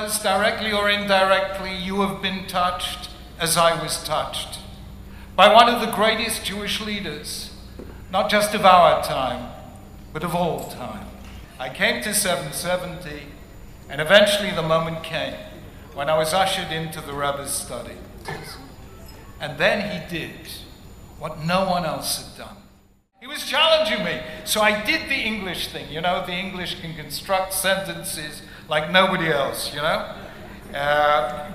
because, directly or indirectly, you have been touched as I was touched by one of the greatest Jewish leaders, not just of our time, but of all time. I came to 770, and eventually the moment came when I was ushered into the Rebbe's study. And then he did what no one else had done. He was challenging me. So I did the English thing. You know, the English can construct sentences like nobody else, you know?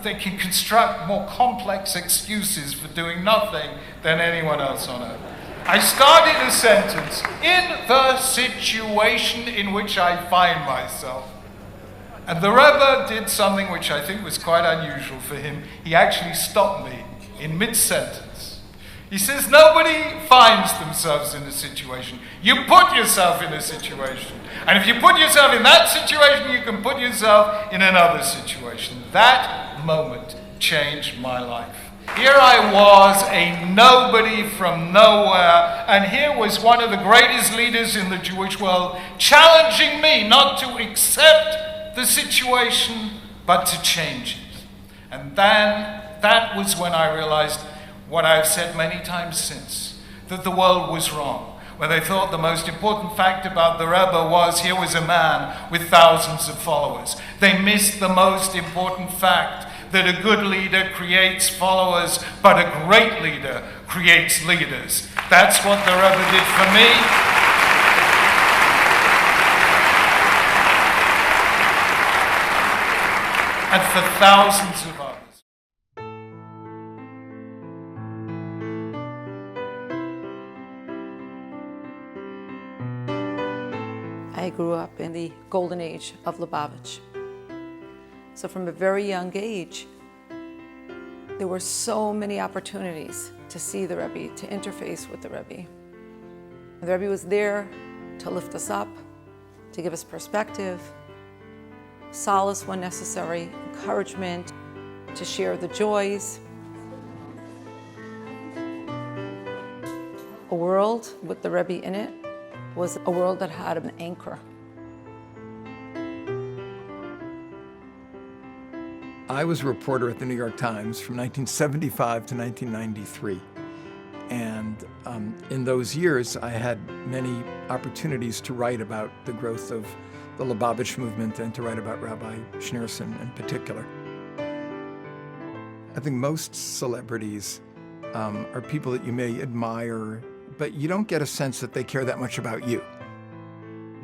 They can construct more complex excuses for doing nothing than anyone else on earth. I started a sentence, in the situation in which I find myself. And the Rebbe did something which I think was quite unusual for him. He actually stopped me in mid-sentence. He says, nobody finds themselves in a situation. You put yourself in a situation. And if you put yourself in that situation, you can put yourself in another situation. That moment changed my life. Here I was, a nobody from nowhere, and here was one of the greatest leaders in the Jewish world challenging me not to accept the situation, but to change it. And then that was when I realized what I've said many times since, that the world was wrong. When they thought the most important fact about the Rebbe was here was a man with thousands of followers. They missed the most important fact, that a good leader creates followers, but a great leader creates leaders. That's what the Rebbe did for me. And for thousands of others. I grew up in the golden age of Lubavitch. So from a very young age, there were so many opportunities to see the Rebbe, to interface with the Rebbe. The Rebbe was there to lift us up, to give us perspective, solace when necessary, encouragement, to share the joys. A world with the Rebbe in it was a world that had an anchor. I was a reporter at the New York Times from 1975 to 1993. And in those years, I had many opportunities to write about the growth of the Lubavitch movement and to write about Rabbi Schneerson in particular. I think most celebrities are people that you may admire, but you don't get a sense that they care that much about you.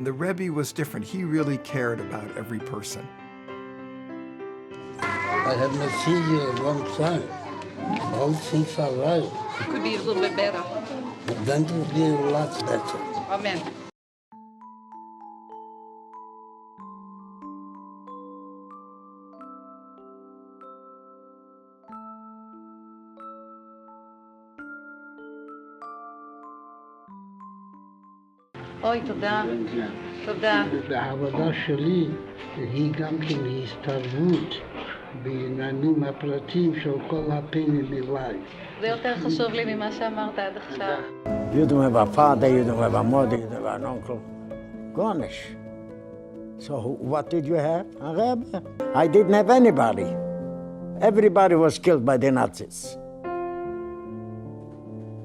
The Rebbe was different. He really cared about every person. I have not seen you a long time. All things are right. It could be a little bit better. But then it will be a lot better. Amen. אוי, תודה. תודה. העבודה שלי היא גם כן הסתרבות בעניינים הפרטיים של כל הפנים בבית. זה יותר חשוב לי ממה שאמרת עד עכשיו. You don't have a father, you don't have a mother, you don't have an uncle. Garnish. So what did you have? A Rebbe. I didn't have anybody. Everybody was killed by the Nazis.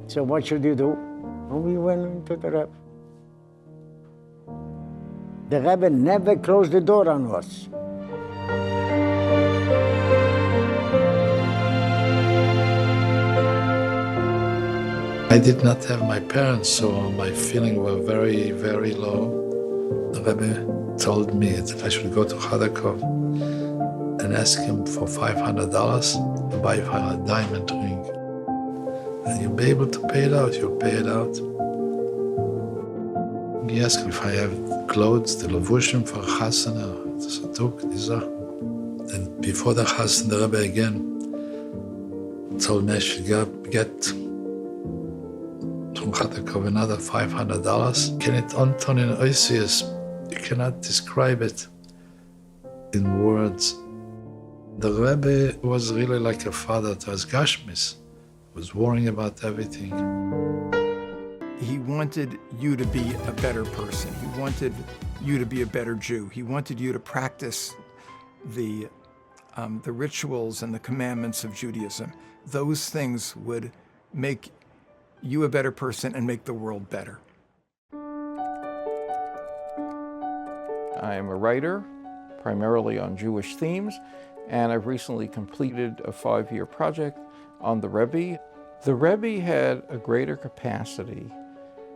So what should you do? And we went into the Rebbe. The Rebbe never closed the door on us. I did not have my parents, so my feelings were very, very low. The Rebbe told me that I should go to Kharkov and ask him for $500 to buy a diamond ring. And you'll be able to pay it out, you'll pay it out. He asked if I have clothes, the levushim for chasana, the satuk, die Sachen. Then before the chasana, the Rebbe again told me I should get from Kharkov another $500. Can it Anton in Oisius? You cannot describe it in words. The Rebbe was really like a father to us Gashmis. Was worrying about everything. He wanted you to be a better person. He wanted you to be a better Jew. He wanted you to practice the the rituals and the commandments of Judaism. Those things would make you a better person and make the world better. I am a writer, primarily on Jewish themes, and I've recently completed a 5-year project on the Rebbe. The Rebbe had a greater capacity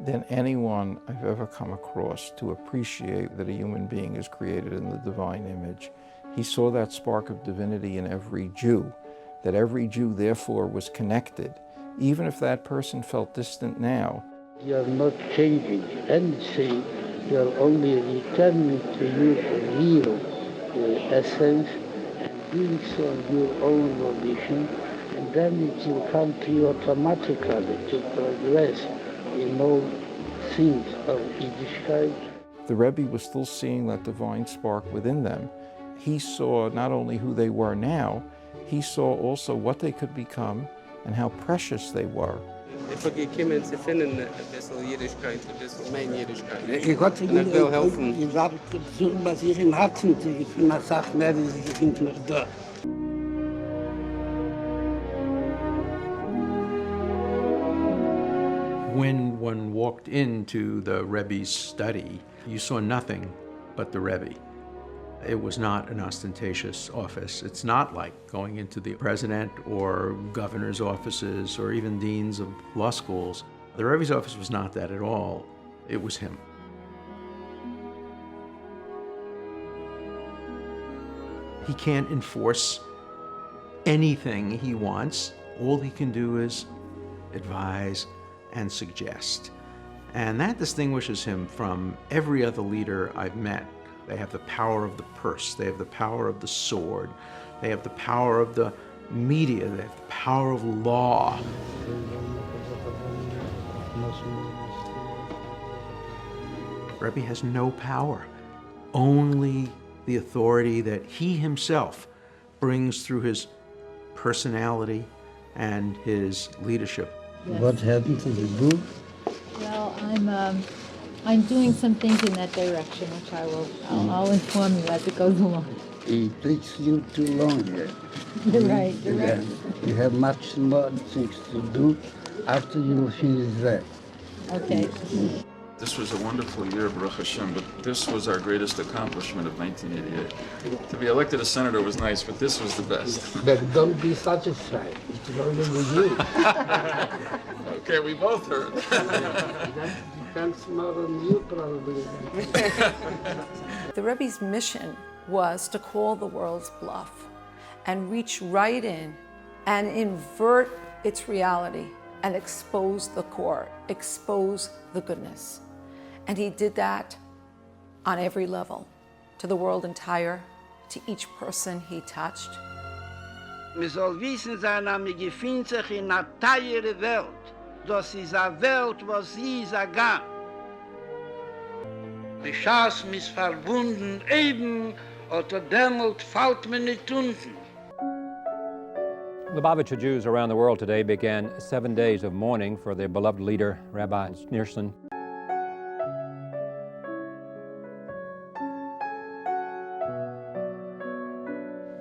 than anyone I've ever come across to appreciate that a human being is created in the divine image. He saw that spark of divinity in every Jew, that every Jew therefore was connected, even if that person felt distant now. You are not changing anything, you are only returning to your real essence and doing so on your own volition, and then it will come to you automatically to progress in all things of Yiddishkeit. The Rebbe was still seeing that divine spark within them. He saw not only who they were now, he saw also what they could become and how precious they were. Ich habe gekommen zu finden, ein bisschen Jüdischkeit, ein bisschen mehr Jüdischkeit. Ich wollte Und ich will helfen. Ich habe versucht, was ich im Herzen zu finden, eine Sache mehr, wie sie sind noch da. When one walked into the Rebbe's study, you saw nothing but the Rebbe. It was not an ostentatious office. It's not like going into the president or governor's offices or even deans of law schools. The Rebbe's office was not that at all. It was him. He can't enforce anything he wants. All he can do is advise and suggest. And that distinguishes him from every other leader I've met. They have the power of the purse, they have the power of the sword, they have the power of the media, they have the power of law. Rebbe has no power, only the authority that he himself brings through his personality and his leadership. What happened to the book? Well, I'm doing some things in that direction, which I'll inform you as it goes along. It takes you too long here. You're right, you're right. You have much more things to do after you finish that. Okay. This was a wonderful year, Baruch Hashem, but this was our greatest accomplishment of 1988. To be elected a senator was nice, but this was the best. But don't be satisfied. It's only with you. Okay, we both heard. That depends more on you, probably. The Rebbe's mission was to call the world's bluff and reach right in and invert its reality and expose the core, expose the goodness. And he did that on every level, to the world entire, to each person he touched. Wir soll wissen sein, dass wir gefühlt sich in einer teure Welt. Das ist eine Welt, wo sie ist gang. Die Chance mis verwunden eben, oder dämmelt fällt mir nicht unten. Lubavitcher Jews around the world today began 7 days of mourning for their beloved leader, Rabbi Schneerson.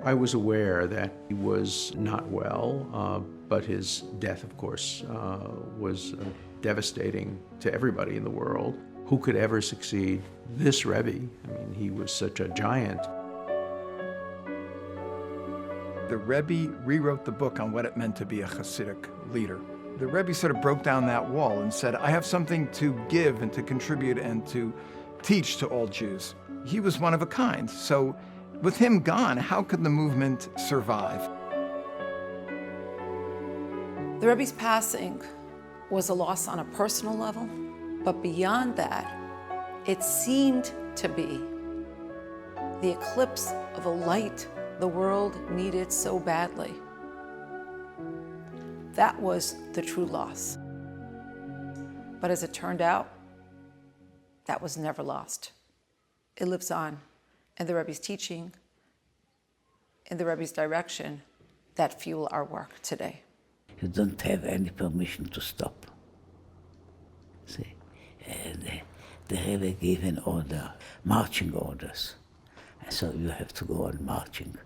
I was aware that he was not well, but his death, of course, was devastating to everybody in the world. Who could ever succeed this Rebbe? I mean, he was such a giant. The Rebbe rewrote the book on what it meant to be a Hasidic leader. The Rebbe sort of broke down that wall and said, I have something to give and to contribute and to teach to all Jews. He was one of a kind, so with him gone, how could the movement survive? The Rebbe's passing was a loss on a personal level, but beyond that, it seemed to be the eclipse of a light the world needed so badly. That was the true loss. But as it turned out, that was never lost. It lives on in the Rebbe's teaching, in the Rebbe's direction, that fuel our work today. You don't have any permission to stop. See, and the Rebbe gave an order, marching orders. So you have to go on marching.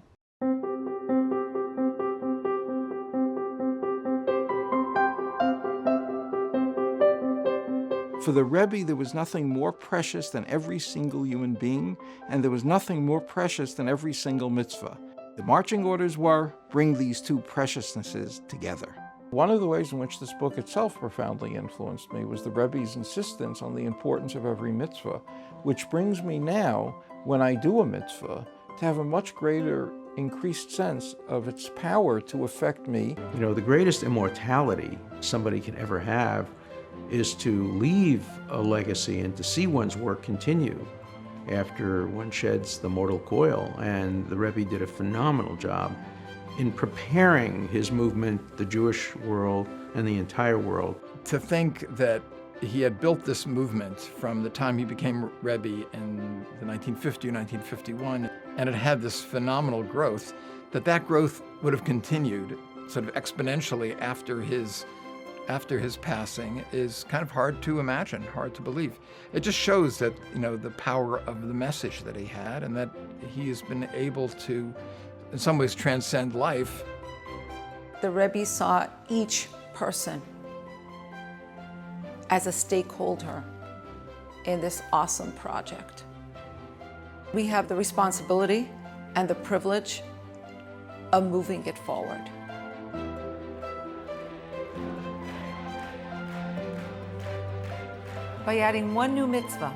For the Rebbe, there was nothing more precious than every single human being, and there was nothing more precious than every single mitzvah. The marching orders were, bring these two preciousnesses together. One of the ways in which this book itself profoundly influenced me was the Rebbe's insistence on the importance of every mitzvah, which brings me now, when I do a mitzvah, to have a much greater increased sense of its power to affect me. You know, the greatest immortality somebody can ever have is to leave a legacy and to see one's work continue after one sheds the mortal coil. And the Rebbe did a phenomenal job in preparing his movement, the Jewish world, and the entire world. To think that he had built this movement from the time he became Rebbe in the 1950 or 1951, and it had this phenomenal growth, that growth would have continued sort of exponentially after his passing is kind of hard to imagine, hard to believe. It just shows that, you know, the power of the message that he had, and that he has been able to, in some ways, transcend life. The Rebbe saw each person as a stakeholder in this awesome project. We have the responsibility and the privilege of moving it forward. By adding one new mitzvah,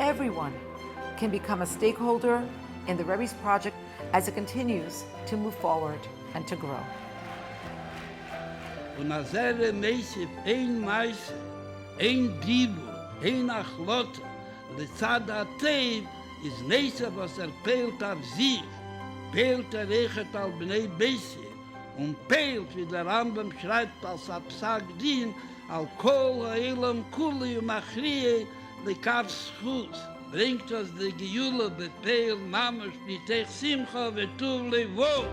everyone can become a stakeholder in the Rebbe's project as it continues to move forward and to grow. Und als meisef ein Meise, ein Dibur, ein Achlot, lezad Atev, is neise, was peilt auf sich, peilt rechet al Bnei Beise, und peilt, wie der Rambam schreibt, als Psag Din, al kol ha'elam kuli umachrie, lekar schus, bringt das de Gejule bepeil, mamash, nitech simcha, vetuv levo.